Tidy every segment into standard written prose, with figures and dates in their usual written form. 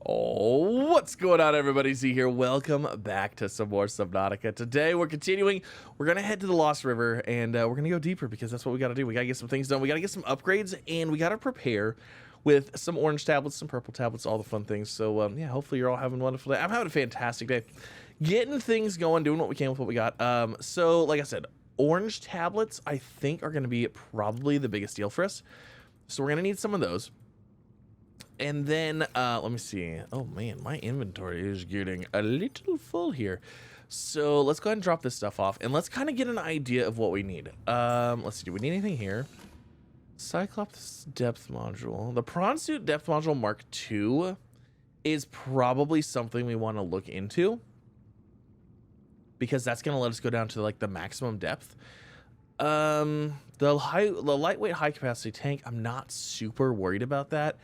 Oh, what's going on, everybody? Z here. Welcome back to some more Subnautica. Today we're continuing. We're gonna head to the Lost River and we're gonna go deeper because that's what we gotta do. We gotta get some things done. We gotta get some upgrades and we gotta prepare with some orange tablets, some purple tablets, all the fun things. So yeah, hopefully you're all having a wonderful day. I'm having a fantastic day, getting things going, doing what we can with what we got. So like I said, orange tablets I think are gonna be probably the biggest deal for us. So we're gonna need some of those. And then, let me see. Oh man, my inventory is getting a little full here. So let's go ahead and drop this stuff off and let's kind of get an idea of what we need. Let's see, do we need anything here? Cyclops depth module. The prawn suit depth module Mark II is probably something we want to look into because that's going to let us go down to like the maximum depth. The lightweight high capacity tank, I'm not super worried about that.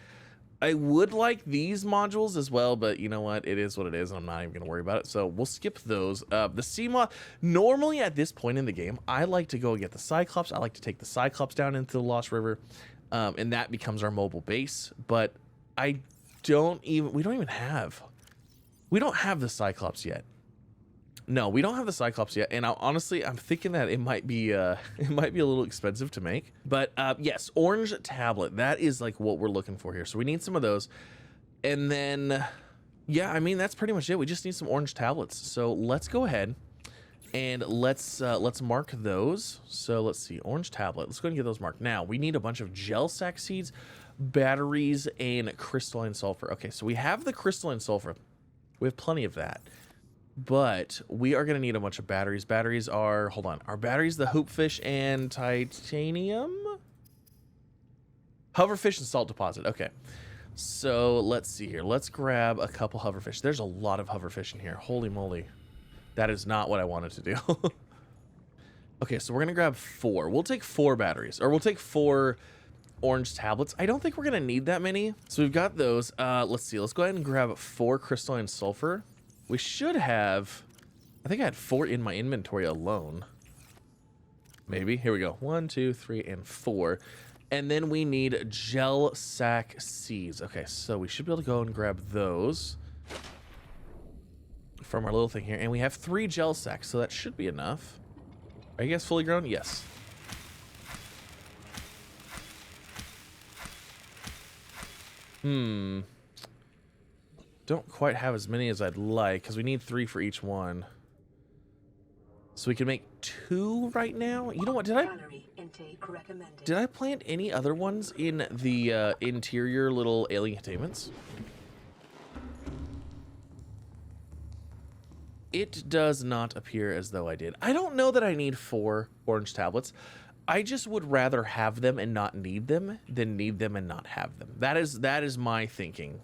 I would like these modules as well, but you know what? It is what it is, and I'm not even going to worry about it. So we'll skip those. The sea mod, normally at this point in the game, I like to go get the Cyclops. I like to take the Cyclops down into the Lost River, and that becomes our mobile base. But we don't have the Cyclops yet. No, we don't have the Cyclops yet, and honestly, I'm thinking that it might be a little expensive to make. But yes, orange tablet, that is like what we're looking for here. So we need some of those, and then yeah, I mean that's pretty much it. We just need some orange tablets. So let's go ahead and let's mark those. So let's see, orange tablet. Let's go ahead and get those marked. Now we need a bunch of gel sac seeds, batteries, and crystalline sulfur. Okay, so we have the crystalline sulfur. We have plenty of that. But we are going to need a bunch of batteries. Batteries are, hold on, are batteries the hoopfish and titanium? Hoverfish and salt deposit. Okay. So let's see here. Let's grab a couple hoverfish. There's a lot of hoverfish in here. Holy moly. That is not what I wanted to do. Okay, so we're going to grab 4. We'll take 4 batteries, or we'll take 4 orange tablets. I don't think we're going to need that many. So we've got those. Let's see. Let's go ahead and grab 4 crystalline sulfur. We should have, I think I had 4 in my inventory alone. Maybe. Here we go. 1, 2, 3, and 4. And then we need gel sac seeds. Okay, so we should be able to go and grab those from our little thing here. And we have 3 gel sacs, so that should be enough. Are you guys fully grown? Yes. Don't quite have as many as I'd like because we need 3 for each one. So we can make 2 right now. You know what? Did I plant any other ones in the interior little alien containments? It does not appear as though I did. I don't know that I need 4 orange tablets. I just would rather have them and not need them than need them and not have them. That is my thinking.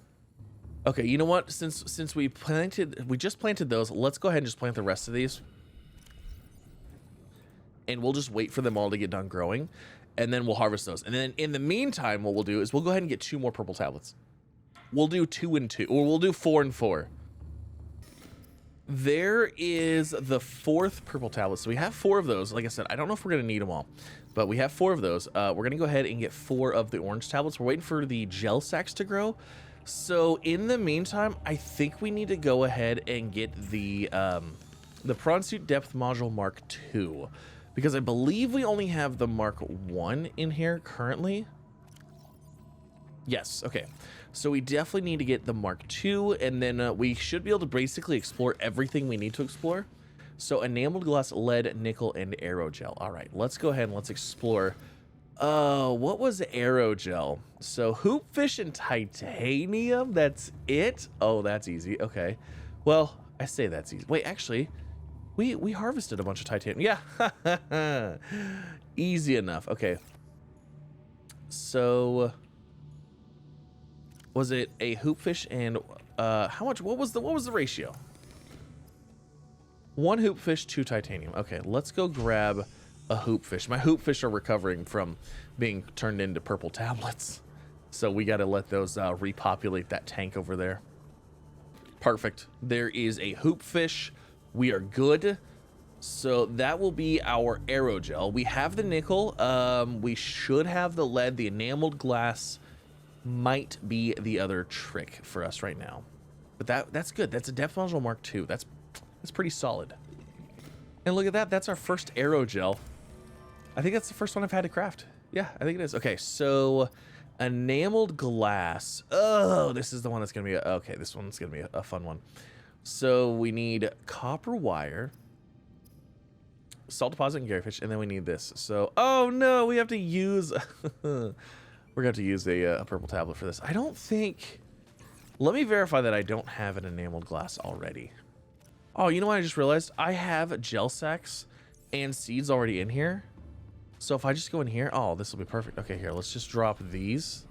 Okay, you know what? Since we just planted those, let's go ahead and just plant the rest of these. And we'll just wait for them all to get done growing, and then we'll harvest those. And then in the meantime, what we'll do is we'll go ahead and get 2 more purple tablets. We'll do 2 and 2, or we'll do 4 and 4. There is the 4th purple tablet. So we have 4 of those. Like I said, I don't know if we're going to need them all, but we have 4 of those. We're going to go ahead and get 4 of the orange tablets. We're waiting for the gel sacs to grow. So in the meantime, I think we need to go ahead and get the prawn suit depth module Mark II, because I believe we only have the Mark I in here currently. Yes, okay. So we definitely need to get the Mark II, and then we should be able to basically explore everything we need to explore. So enameled glass, lead, nickel, and aerogel. All right, let's go ahead and let's explore. What was aerogel? So hoopfish and titanium, that's it? Oh, that's easy. Okay. Well, I say that's easy. Wait, actually, we harvested a bunch of titanium. Yeah. Easy enough. Okay. So was it a hoopfish and how much? What was the ratio? 1 hoopfish, 2 titanium. Okay, let's go grab a hoopfish. My hoopfish are recovering from being turned into purple tablets, so we got to let those repopulate that tank over there. Perfect. There is a hoopfish. We are good. So that will be our aerogel. We have the nickel. We should have the lead, the enameled glass, might be the other trick for us right now. But that's good. That's a depth module Mark II. That's pretty solid. And look at that. That's our first aerogel. I think that's the first one I've had to craft. Yeah, I think it is. Okay, so enameled glass. Oh, this is the one that's going to be... Okay, this one's going to be a fun one. So we need copper wire, salt deposit, and garryfish, and then we need this. So, oh no, we have to use... We're going to have to use a purple tablet for this. I don't think... Let me verify that I don't have an enameled glass already. Oh, you know what I just realized? I have gel sacks and seeds already in here. So if I just go in here, oh, this will be perfect. Okay, here, let's just drop these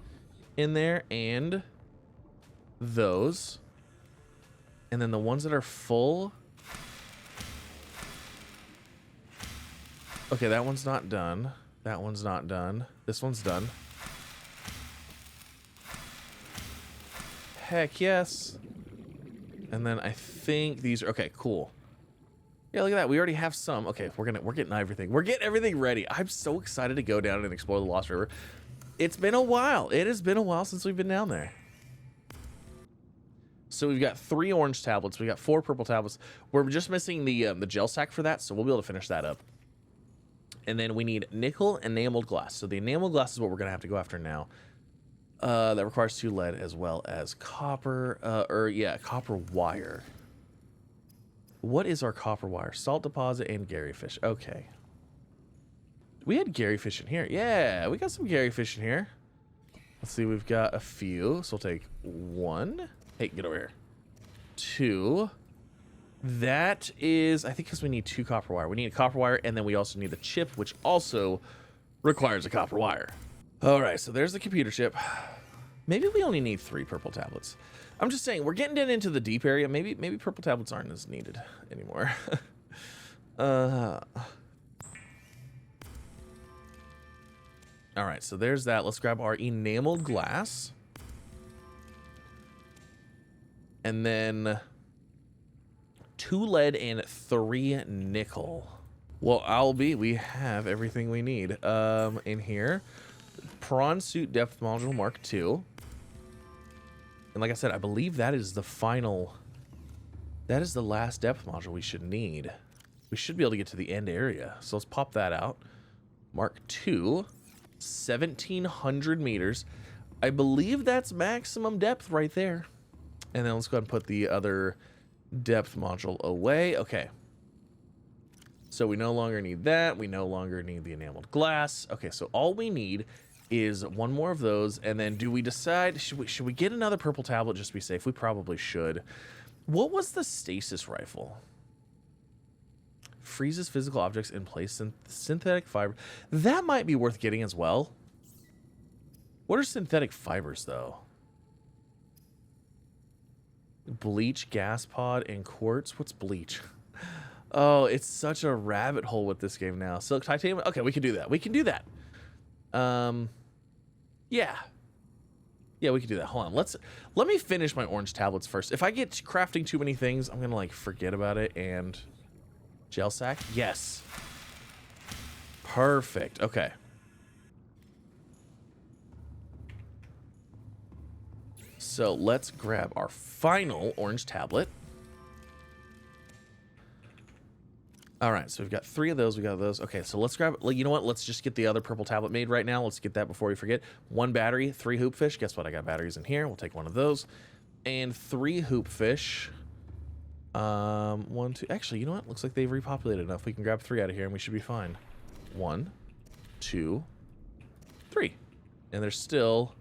in there and those. And then the ones that are full. Okay, that one's not done. That one's not done. This one's done. Heck yes. And then I think these are okay, cool. Yeah, look at that. We already have some. Okay, we're getting everything. We're getting everything ready. I'm so excited to go down and explore the Lost River. It's been a while. It has been a while since we've been down there. So we've got 3 orange tablets. We got 4 purple tablets. We're just missing the gel sack for that, so we'll be able to finish that up. And then we need nickel enameled glass. So the enameled glass is what we're gonna have to go after now. That requires 2 lead as well as copper, copper wire. What is our copper wire? Salt deposit and garryfish. Okay. We had garryfish in here. Yeah, we got some garryfish in here. Let's see, we've got a few. So we'll take 1. Hey, get over here. 2. That is, I think because we need 2 copper wire. We need a copper wire, and then we also need the chip, which also requires a copper wire. All right, so there's the computer chip. Maybe we only need 3 purple tablets. I'm just saying, we're getting down into the deep area. Maybe purple tablets aren't as needed anymore. All right, so there's that. Let's grab our enameled glass. And then 2 lead and 3 nickel. Well, we have everything we need in here. Prawn suit depth module Mark II. And like I said, I believe that is the final... That is the last depth module we should need. We should be able to get to the end area. So let's pop that out. Mark II. 1,700 meters. I believe that's maximum depth right there. And then let's go ahead and put the other depth module away. Okay. So we no longer need that. We no longer need the enameled glass. Okay, so all we need is 1 more of those. And then do we decide, should we get another purple tablet just to be safe? We probably should. What was the stasis rifle? Freezes physical objects in place. Synthetic fiber. That might be worth getting as well. What are synthetic fibers, though? Bleach, gas pod, and quartz. What's bleach? Oh, it's such a rabbit hole with this game now. Silk, titanium. Okay, we can do that. We can do that. Yeah. Yeah, we can do that. Hold on. Let me finish my orange tablets first. If I get crafting too many things, I'm gonna like forget about it. And gel sack. Yes. Perfect. Okay. So let's grab our final orange tablet. All right, so we've got 3 of those. We got those. Okay, so let's grab, you know what? Let's just get the other purple tablet made right now. Let's get that before we forget. 1 battery, 3 hoop fish. Guess what? I got batteries in here. We'll take 1 of those. And 3 hoop fish. 1, 2. Actually, you know what? Looks like they've repopulated enough. We can grab 3 out of here and we should be fine. 1, 2, 3. And there's still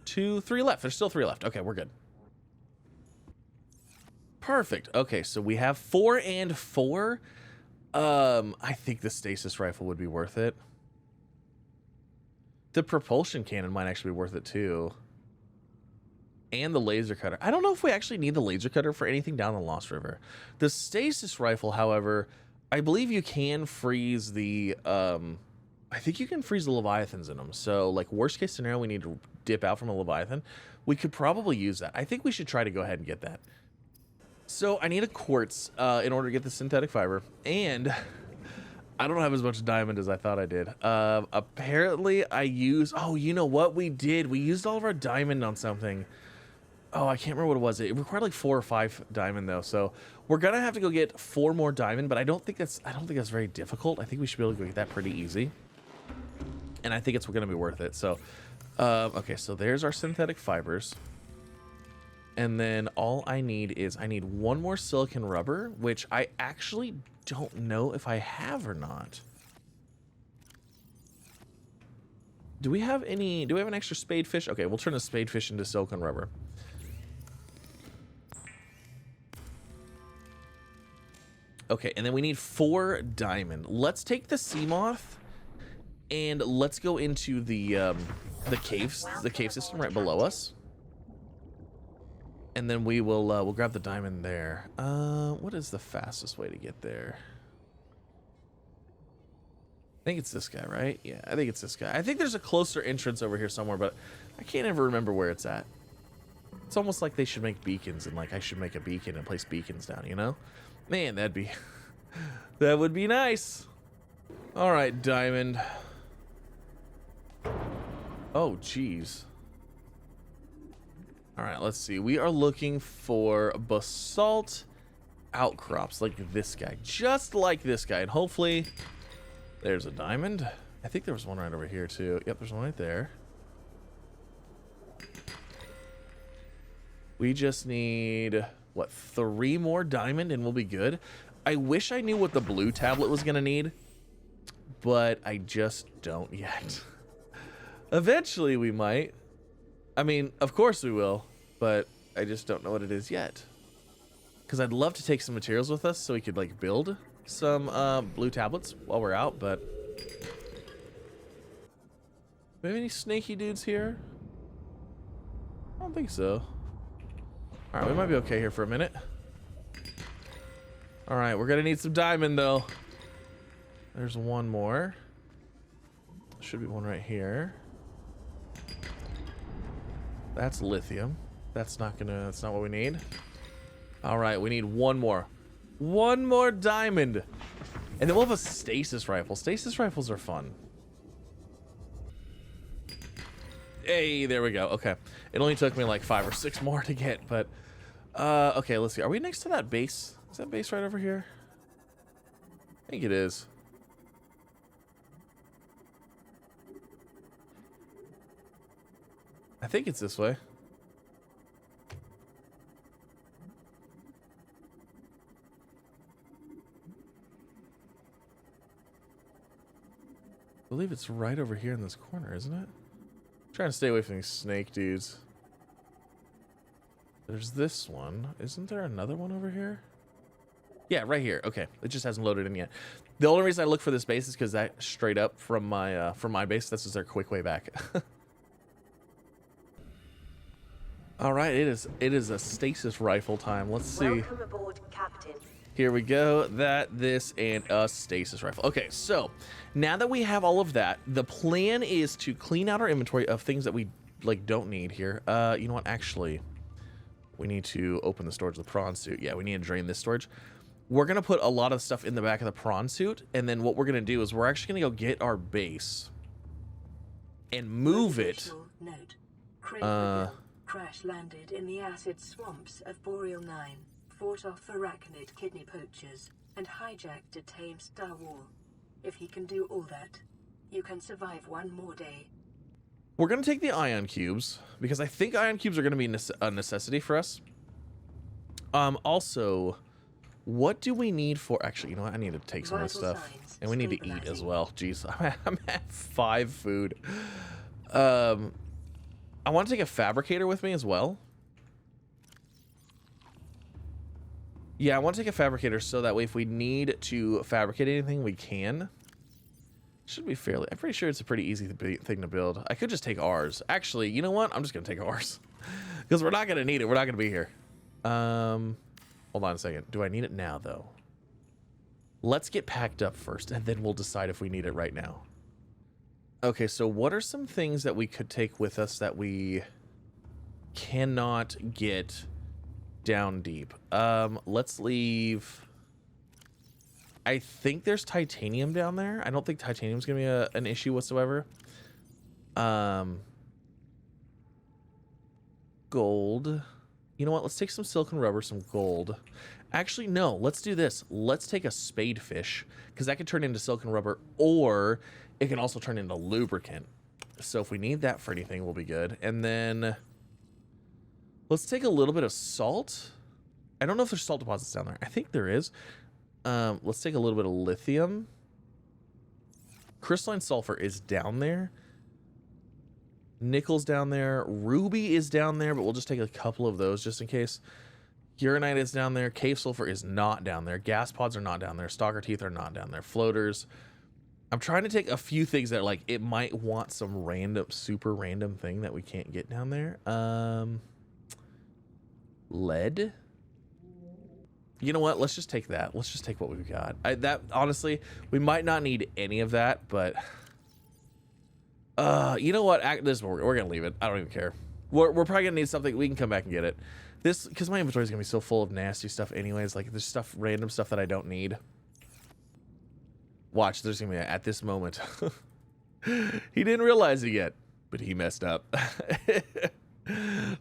2, 3 left. There's still 3 left. Okay, we're good. Perfect. Okay, so we have 4 and 4. I think the stasis rifle would be worth it. The propulsion cannon might actually be worth it too. And the laser cutter. I don't know if we actually need the laser cutter for anything down the Lost River. The stasis rifle, however, I believe you can freeze the... I think you can freeze the Leviathans in them. So, like, worst case scenario, we need to dip out from a Leviathan. We could probably use that. I think we should try to go ahead and get that. So I need a quartz in order to get the synthetic fiber, and I don't have as much diamond as I thought I did. Apparently I used, oh, you know what we did? We used all of our diamond on something. Oh, I can't remember what it was. It required like 4 or 5 diamond though. So we're gonna have to go get 4 more diamond, but I don't think that's very difficult. I think we should be able to go get that pretty easy. And I think it's gonna be worth it. So, okay, so there's our synthetic fibers. And then all I need is, I need 1 more silicon rubber, which I actually don't know if I have or not. Do we have an extra spade fish? Okay, we'll turn the spade fish into silicon rubber. Okay, and then we need 4 diamond. Let's take the sea moth and let's go into the cave system right below us. And then we'll grab the diamond there. What is the fastest way to get there? I think it's this guy, right? Yeah, I think it's this guy. I think there's a closer entrance over here somewhere, but I can't ever remember where it's at. It's almost like they should make beacons, and like I should make a beacon and place beacons down, you know? Man, that would be nice. All right, diamond. Oh, jeez. All right, let's see. We are looking for basalt outcrops like this guy, just like this guy. And hopefully there's a diamond. I think there was one right over here too. Yep, there's one right there. We just need, what, 3 more diamond and we'll be good. I wish I knew what the blue tablet was gonna need, but I just don't yet. Eventually we might. I mean, of course we will, but I just don't know what it is yet. Because I'd love to take some materials with us so we could like build some blue tablets while we're out, but... Do we have any snaky dudes here? I don't think so. Alright, we might be okay here for a minute. Alright, we're gonna need some diamond though. There's 1 more. Should be one right here. That's lithium. That's not what we need. All right, we need 1 more. 1 more diamond. And then we'll have a stasis rifle. Stasis rifles are fun. Hey, there we go. Okay. It only took me like 5 or 6 more to get, but okay, let's see. Are we next to that base? Is that base right over here? I think it is. I think it's this way. I believe it's right over here in this corner, isn't it? I'm trying to stay away from these snake dudes. There's this one. Isn't there another one over here? Yeah, right here. Okay, it just hasn't loaded in yet. The only reason I look for this base is because that straight up from my base. That's just their quick way back. All right, it is a stasis rifle time. Let's see. Welcome aboard, Captain. Here we go. That, this, and a stasis rifle. Okay, so now that we have all of that, the plan is to clean out our inventory of things that we like don't need here. You know what? Actually, we need to open the storage of the prawn suit. Yeah, we need to drain this storage. We're gonna put a lot of stuff in the back of the prawn suit, and then what we're gonna do is we're actually gonna go get our base and move it. Note. Crash landed in the acid swamps of Boreal 9, fought off arachnid kidney poachers, and hijacked a tame Star Wars. If he can do all that, you can survive 1 more day. We're going to take the ion cubes, because I think ion cubes are going to be a necessity for us. Also, what do we need for... Actually, you know what? I need to take some of this stuff. And we need to eat as well. Jeez, I'm at 5 food. I want to take a fabricator with me as well. Yeah, I want to take a fabricator so that way if we need to fabricate anything, we can. Should be fairly... I'm pretty sure it's a pretty easy thing to build. I could just take ours. Actually, you know what? I'm just going to take ours. Because we're not going to need it. We're not going to be here. Hold on a second. Do I need it now, though? Let's get packed up first, and then we'll decide if we need it right now. Okay, so what are some things that we could take with us that we cannot get down deep? Let's leave... I think there's titanium down there. I don't think titanium's gonna be an issue whatsoever. Gold. You know what? Let's take some silicon rubber, some gold. Actually, no. Let's do this. Let's take a spade fish, because that can turn into silicon rubber, or it can also turn into lubricant. So if we need that for anything, we'll be good. And then let's take a little bit of salt. I don't know if there's salt deposits down there. I think there is. Let's take a little bit of lithium. Crystalline sulfur is down there. Nickel's down there. Ruby is down there, but we'll just take a couple of those just in case. Uranite is down there. Cave sulfur is not down there. Gas pods are not down there. Stalker teeth are not down there. Floaters. I'm trying to take a few things that, like, it might want some random, super random thing that we can't get down there. Lead. You know what? Let's just take that. Let's just take what we've got. That honestly, we might not need any of that, but you know what? We're gonna leave it. I don't even care. We're probably gonna need something. We can come back and get it. This, because my inventory is gonna be so full of nasty stuff anyways. Like, there's stuff, random stuff that I don't need. Watch, there's gonna be at this moment. He didn't realize it yet, but he messed up.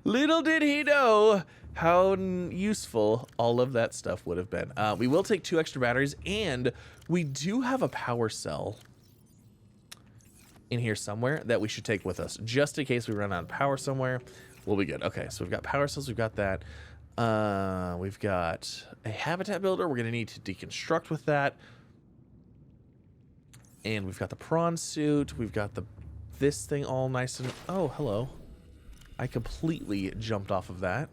Little did he know how useful all of that stuff would have been. We will take 2 extra batteries, and we do have a power cell in here somewhere that we should take with us, just in case we run out of power somewhere. We'll be good. Okay, so we've got power cells, we've got that. We've got a habitat builder. We're gonna need to deconstruct with that. And we've got the prawn suit. We've got this thing all nice and... Oh, hello. I completely jumped off of that.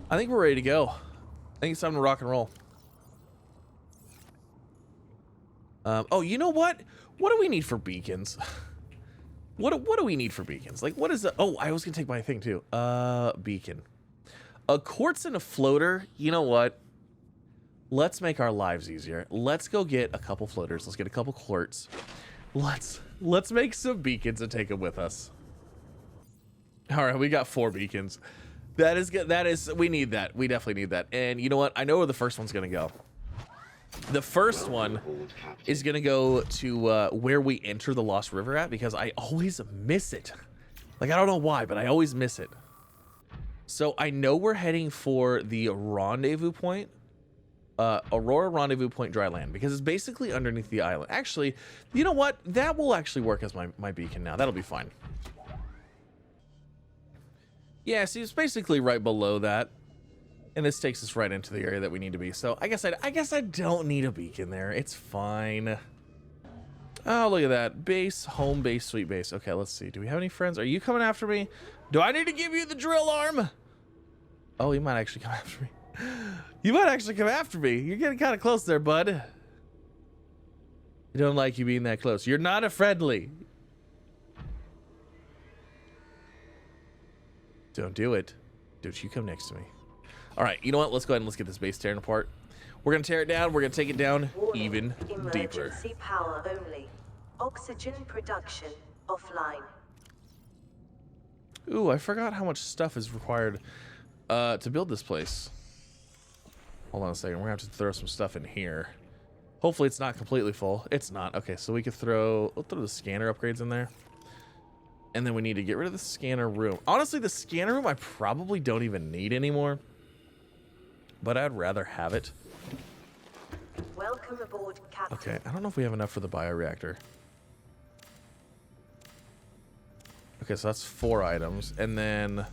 I think we're ready to go. I think it's time to rock and roll. Oh, you know what? What do we need for beacons? What do we need for beacons? Like, what is the... Oh, I was going to take my thing, too. Beacon. A quartz and a floater. You know what? Let's make our lives easier. Let's go get a couple floaters. Let's get a couple quartz. Let's make some beacons and take them with us. All right, we got 4 beacons. That is good. We need that. We definitely need that. And you know what? I know where the first one's going to go. The first one is going to go to where we enter the Lost River at, because I always miss it. Like, I don't know why, but I always miss it. So I know we're heading for the rendezvous point. Aurora Rendezvous Point dry land, because it's basically underneath the island. Actually, you know what? That will actually work as my beacon now. That'll be fine. Yeah, see, it's basically right below that. And this takes us right into the area that we need to be. So I guess I don't need a beacon there. It's fine. Oh, look at that. Base, home base, sweet base. Okay, let's see. Do we have any friends? Are you coming after me? Do I need to give you the drill arm? Oh, he might actually come after me. You might actually come after me. You're getting kind of close there, bud. I don't like you being that close. You're not a friendly. Don't do it. Don't you come next to me. All right, you know what? Let's go ahead and let's get this base tearing apart. We're going to tear it down. We're going to take it down even deeper. Emergency power only. Oxygen production offline. Ooh, I forgot how much stuff is required to build this place. Hold on a second. We're going to have to throw some stuff in here. Hopefully it's not completely full. It's not. Okay, so we could we'll throw the scanner upgrades in there. And then we need to get rid of the scanner room. Honestly, the scanner room I probably don't even need anymore. But I'd rather have it. Welcome aboard, Captain. Okay, I don't know if we have enough for the bioreactor. Okay, so that's 4 items. And then...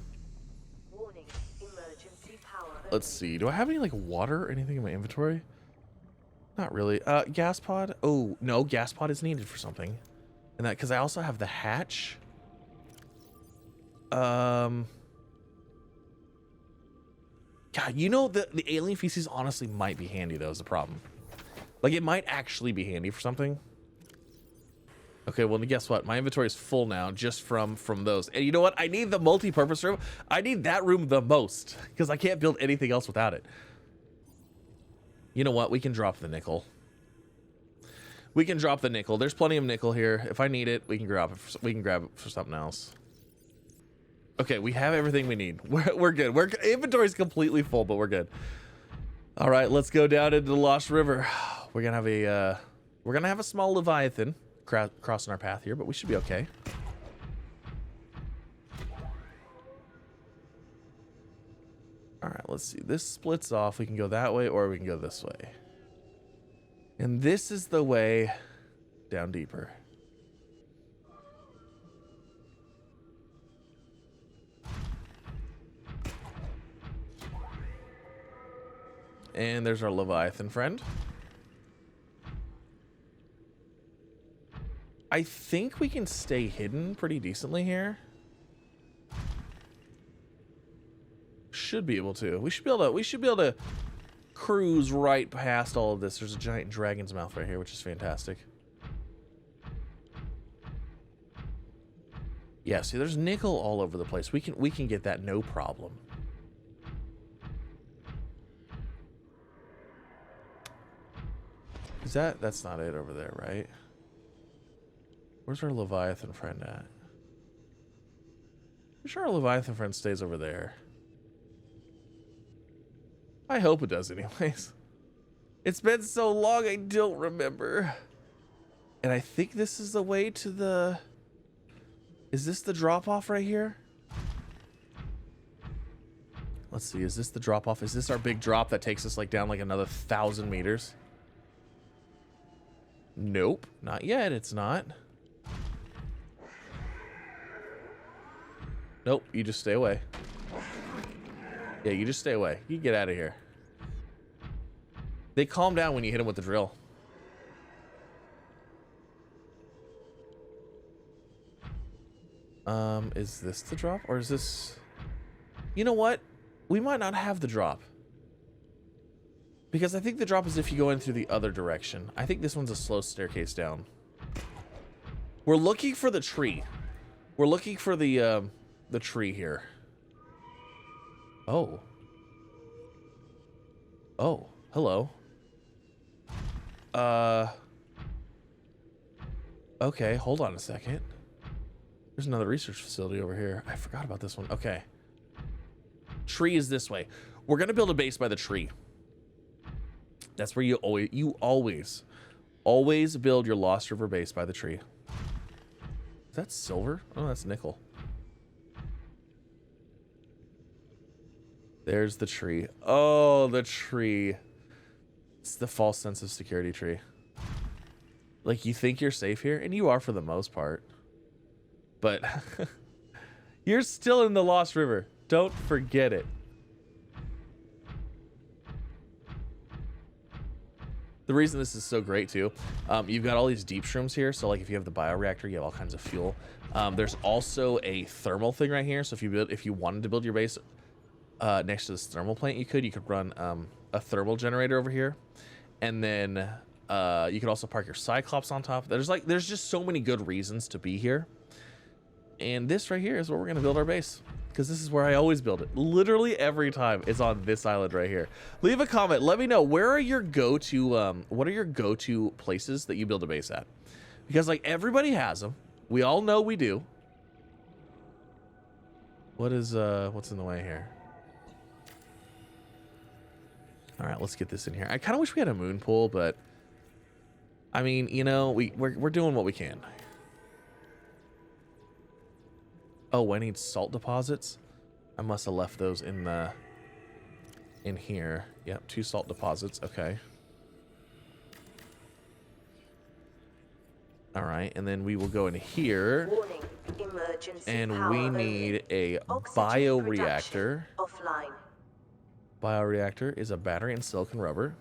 Warning, emergency power only. Let's see. Do I have any, like, water or anything in my inventory? Not really. Gas pod? Oh, no, gas pod is needed for something. And that, because I also have the hatch. God, you know, the alien feces honestly might be handy, though, is the problem. Like, it might actually be handy for something. Okay, well, guess what? My inventory is full now just from those. And you know what? I need the multi-purpose room. I need that room the most because I can't build anything else without it. You know what? We can drop the nickel. We can drop the nickel. There's plenty of nickel here. If I need it, we can grab it. We can grab it for something else. Okay, we have everything we need. We're good. Inventory is completely full, but we're good. All right, let's go down into the Lost River. We're gonna have a small Leviathan crossing our path here, but we should be okay. All right, let's see. This splits off. We can go that way or we can go this way. And this is the way down deeper. And there's our Leviathan friend. I think we can stay hidden pretty decently here. Should be able to. We should be able to cruise right past all of this. There's a giant dragon's mouth right here, which is fantastic. Yeah, see, there's nickel all over the place. We can get that no problem. Is that's not it over there, right? Where's our Leviathan friend at? I'm sure our Leviathan friend stays over there. I hope it does anyways. It's been so long I don't remember. And I think this is the way to the... Is this the drop-off right here? Let's see, is this the drop-off? Is this our big drop that takes us like down like another 1,000 meters? Nope, not yet, it's not. Nope, you just stay away. Yeah, you just stay away. You get out of here. They calm down when you hit them with the drill. Is this the drop? Or is this... You know what? We might not have the drop. Because I think the drop is if you go in through the other direction. I think this one's a slow staircase down. We're looking for the tree. We're looking for the tree here. Oh. Oh, hello. Okay, hold on a second. There's another research facility over here. I forgot about this one. Okay. Tree is this way. We're gonna build a base by the tree. That's where you always build your Lost River base by the tree. Is that silver? Oh, that's nickel. There's the tree. Oh, the tree. It's the false sense of security tree. Like, you think you're safe here, and you are for the most part. But you're still in the Lost River. Don't forget it. The reason this is so great too, you've got all these deep shrooms here. So like if you have the bioreactor, you have all kinds of fuel. There's also a thermal thing right here. So if you wanted to build your base next to this thermal plant, you could run a thermal generator over here, and then you could also park your Cyclops on top. There's just so many good reasons to be here. And this right here is where we're gonna build our base, because this is where I always build it. Literally every time it's on this island right here. Leave a comment. Let me know, where are your go-to, what are your go-to places that you build a base at? Because like everybody has them. We all know we do. What's in the way here? All right, let's get this in here. I kind of wish we had a moon pool, but I mean, you know, we're doing what we can. Oh, I need salt deposits. I must have left those in here. Yep, 2 salt deposits. Okay. All right, and then we will go in here. Warning, emergency and power we only. need a Oxygen bioreactor. production offline. Bioreactor is a battery and silicon rubber.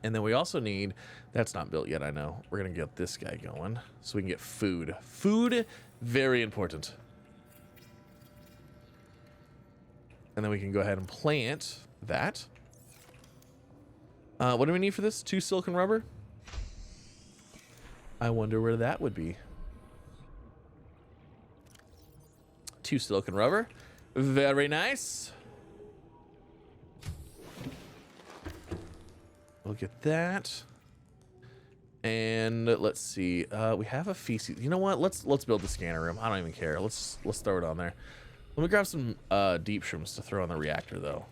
And then we also need, that's not built yet, I know. We're going to get this guy going so we can get food. Food, very important. And then we can go ahead and plant that. What do we need for this? 2 silicon rubber? I wonder where that would be. 2 silicon rubber. Very nice. We'll get that. And let's see. We have a feces. You know what? Let's build the scanner room. I don't even care. Let's throw it on there. Let me grab some deep shrooms to throw on the reactor though.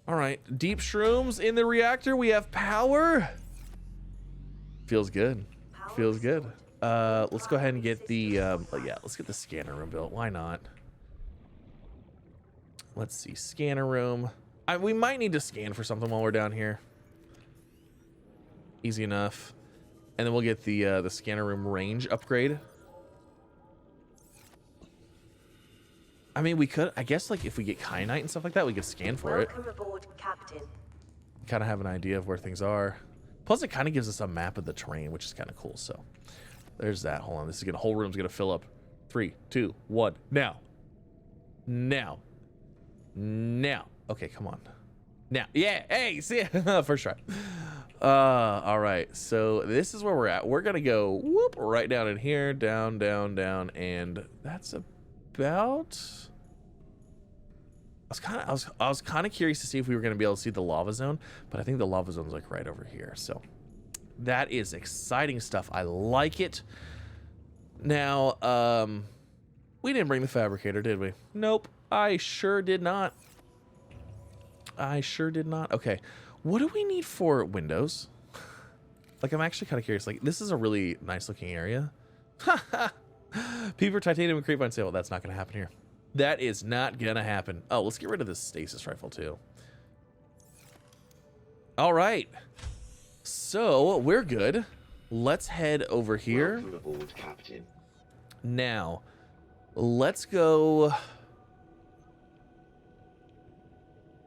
All right, deep shrooms in the reactor. We have power. Feels good. Feels good. Let's go ahead and get the yeah, let's get the scanner room built. Why not? Let's see, scanner room. We might need to scan for something while we're down here. Easy enough. And then we'll get the scanner room range upgrade. I mean, we could, I guess, like if we get kyanite and stuff like that, we could scan for it. Welcome aboard, Captain. Kind of have an idea of where things are. Plus, it kind of gives us a map of the terrain, which is kind of cool. So, there's that. Hold on, this is gonna, whole room's gonna fill up. 3, 2, 1, now. Now. Now. Okay, come on. Now. Yeah. Hey, see, first try. All right. So this is where we're at. We're gonna go whoop right down in here, down, down, down, and that's about. I was kind of curious to see if we were gonna be able to see the lava zone, but I think the lava zone's like right over here. So that is exciting stuff. I like it. Now, we didn't bring the fabricator, did we? Nope. I sure did not. I sure did not. Okay. What do we need for windows? Like, I'm actually kind of curious. Like, this is a really nice looking area. Peeper, titanium, and creepvine sale. That's not going to happen here. That is not going to happen. Oh, let's get rid of this stasis rifle, too. All right. So, we're good. Let's head over here. Welcome aboard, Captain. Now, let's go.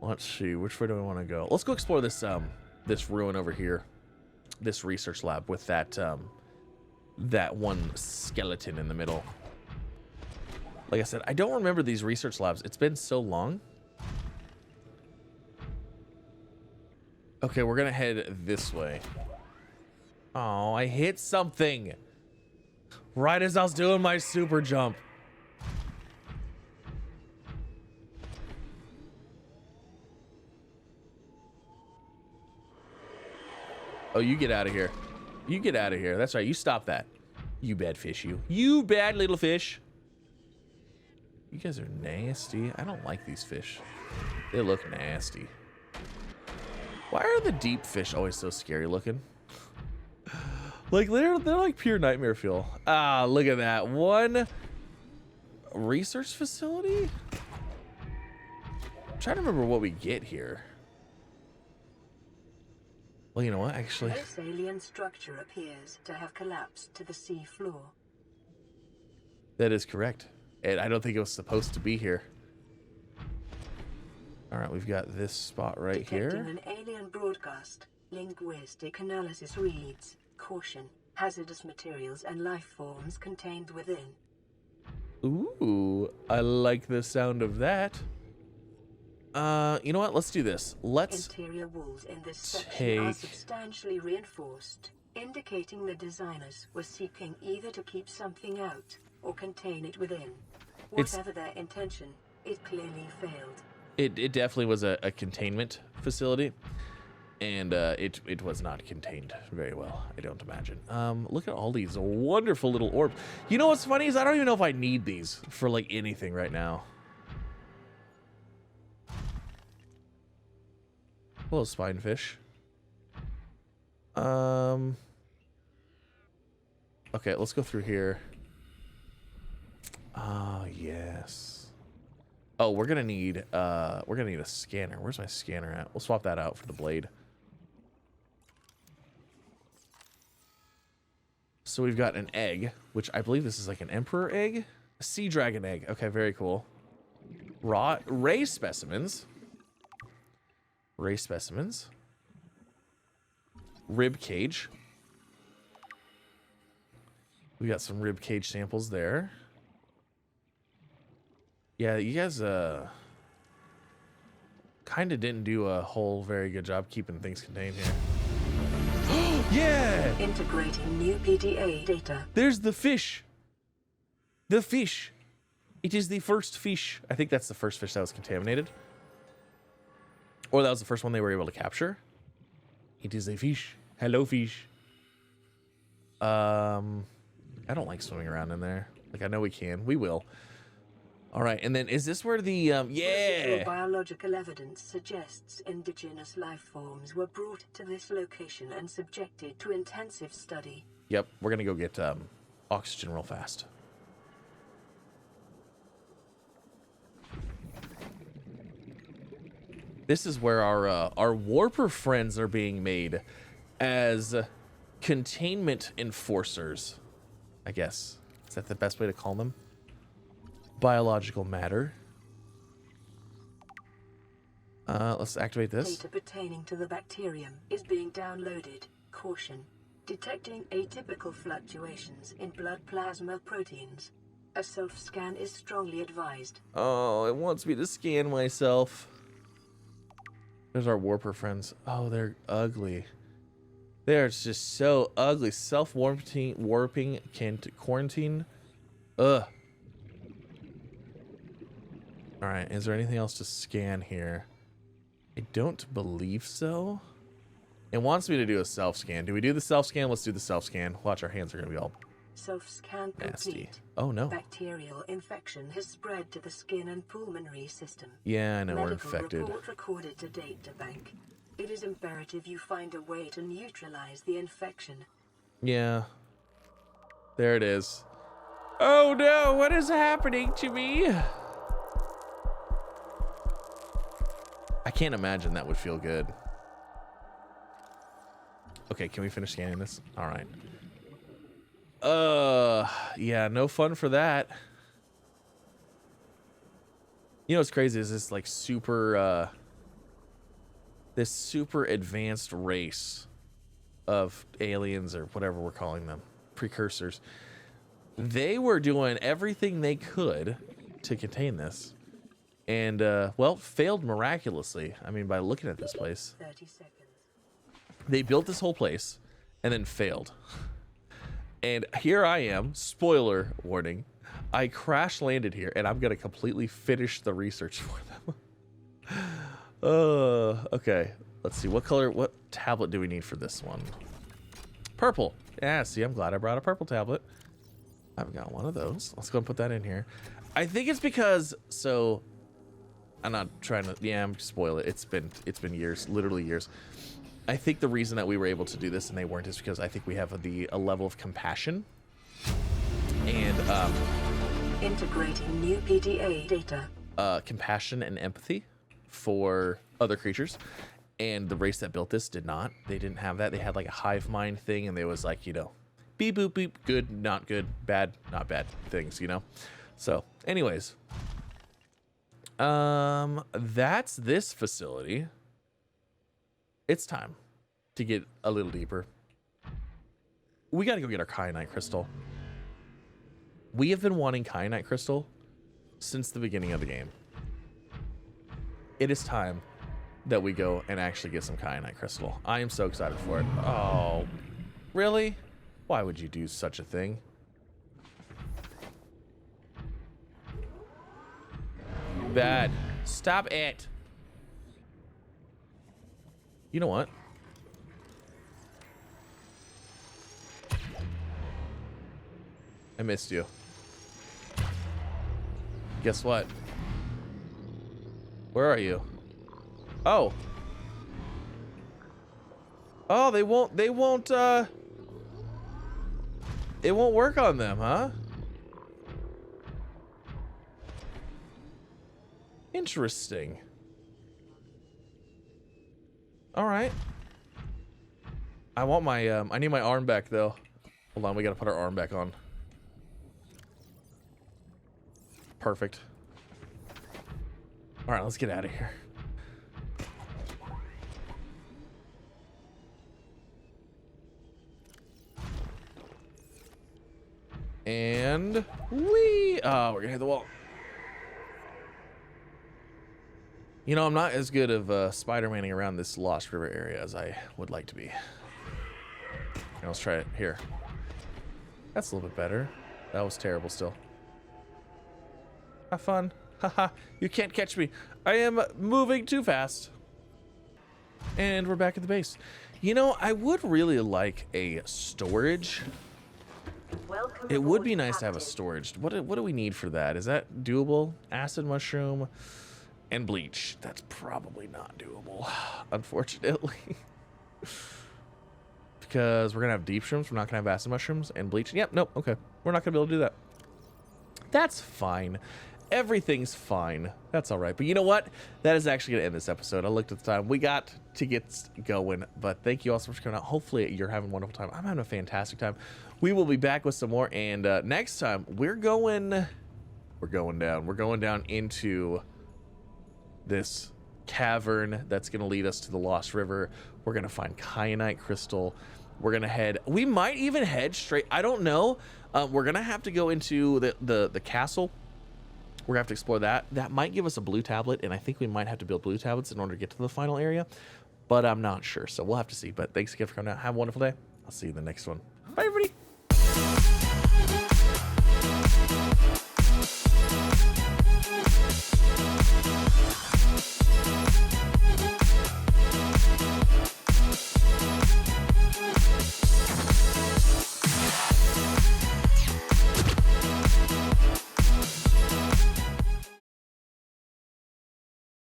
Let's see, which way do I want to go? Let's go explore this this ruin over here, this research lab with that that one skeleton in the middle. Like I said, I don't remember these research labs. It's been so long. Okay, we're gonna head this way. Oh, I hit something right as I was doing my super jump. Oh, you get out of here. You get out of here. That's right. You stop that. You bad fish, you. You bad little fish. You guys are nasty. I don't like these fish. They look nasty. Why are the deep fish always so scary looking? Like, they're like pure nightmare fuel. Ah, look at that. One research facility? I'm trying to remember what we get here. Well, you know what, actually. This alien structure appears to have collapsed to the sea floor. That is correct. And I don't think it was supposed to be here. All right, we've got this spot right here. Detecting an alien broadcast. Linguistic analysis reads, caution, hazardous materials and life forms contained within. Ooh, I like the sound of that. You know what? Let's do this. Let's Interior walls in this section are take... substantially reinforced, indicating the designers were seeking either to keep something out or contain it within. Whatever their intention, it clearly failed. It definitely was a containment facility, and it was not contained very well, I don't imagine. Look at all these wonderful little orbs. You know what's funny is I don't even know if I need these for like anything right now. Hello, spinefish. Okay, let's go through here. Ah, yes. Oh, we're gonna need a scanner. Where's my scanner at? We'll swap that out for the blade. So we've got an egg, which I believe this is like an emperor egg, a sea dragon egg. Okay, very cool. Raw ray specimens. Ray specimens. Rib cage. We got some rib cage samples there. Yeah, you guys kind of didn't do a whole very good job keeping things contained here. Yeah! Integrating new PDA data. There's the fish. The fish. It is the first fish. I think that's the first fish that was contaminated. Or that was the first one they were able to capture. It is a fish. Hello, fish. I don't like swimming around in there. Like, I know we can. We will. All right, and then is this where the Residual yeah? biological evidence suggests indigenous life forms were brought to this location and subjected to intensive study. Yep, we're gonna go get oxygen real fast. This is where our warper friends are being made as containment enforcers, I guess. Is that the best way to call them? Biological matter. Let's activate this. Data pertaining to the bacterium is being downloaded. Caution. Detecting atypical fluctuations in blood plasma proteins. A self-scan is strongly advised. Oh, it wants me to scan myself. There's our warper friends. Oh, they're ugly. They're just so ugly. Self-warping, quarantine. Ugh. All right, is there anything else to scan here? I don't believe so. It wants me to do a self-scan. Do we do the self-scan? Let's do the self-scan. Watch, our hands are going to be all Self-scan nasty. complete. Oh, no. Bacterial infection has spread to the skin and pulmonary system. Yeah, I know we're Medical infected. report recorded to data bank. It is imperative you find a way to neutralize the infection. Yeah. There it is. Oh, no. What is happening to me? I can't imagine that would feel good. Okay, can we finish scanning this? All right. Yeah, no fun for that. You know what's crazy is this like super this super advanced race of aliens or whatever we're calling them, precursors. They were doing everything they could to contain this. And well, failed miraculously. I mean, by looking at this place. 30 seconds. They built this whole place and then failed. And here I am, spoiler warning, I crash landed here and I'm gonna completely finish the research for them. Okay, let's see, what tablet do we need for this one? Purple. Yeah, see, I'm glad I brought a purple tablet. I've got one of those. Let's go and put that in here. I think it's because, so I'm not trying to, yeah, I'm spoil it. It's been years, literally years. I think the reason that we were able to do this and they weren't is because I think we have a level of compassion and integrating new PDA data. Compassion and empathy for other creatures. And the race that built this did not. They didn't have that. They had like a hive mind thing, and they was like, you know, beep boop beep, good, not good, bad, not bad things, you know. So, anyways, that's this facility. It's time to get a little deeper. We got to go get our kyanite crystal. We have been wanting kyanite crystal since the beginning of the game. It is time that we go and actually get some kyanite crystal. I am so excited for it. Oh, really? Why would you do such a thing? Bad. Stop it. You know what? I missed you. Guess what? Where are you? Oh. Oh, it won't work on them, huh? Interesting. All right. I want my I need my arm back though. Hold on, we gotta put our arm back on. Perfect. All right, let's get out of here. And whee! Oh, we're gonna hit the wall. You know, I'm not as good of Spider-Maning around this Lost River area as I would like to be. Here, let's try it here. That's a little bit better. That was terrible still. Have fun. Haha, you can't catch me. I am moving too fast. And we're back at the base. You know, I would really like a storage Welcome It would aboard, be nice to have a Captain. storage. What do we need for that? Is that doable? Acid mushroom and bleach. That's probably not doable, unfortunately. Because we're going to have deep shrooms. We're not going to have acid mushrooms and bleach. Yep, nope, okay. We're not going to be able to do that. That's fine. Everything's fine. That's all right. But you know what? That is actually going to end this episode. I looked at the time. We got to get going. But thank you all so much for coming out. Hopefully you're having a wonderful time. I'm having a fantastic time. We will be back with some more. And next time, we're going down. We're going down into this cavern that's going to lead us to the Lost River. We're going to find kyanite crystal. We're going to head. We might even head straight. I don't know. We're going to have to go into the castle. We're gonna have to explore that. That might give us a blue tablet, and I think we might have to build blue tablets in order to get to the final area, but I'm not sure. So we'll have to see. But thanks again for coming out. Have a wonderful day. I'll see you in the next one. Bye, everybody.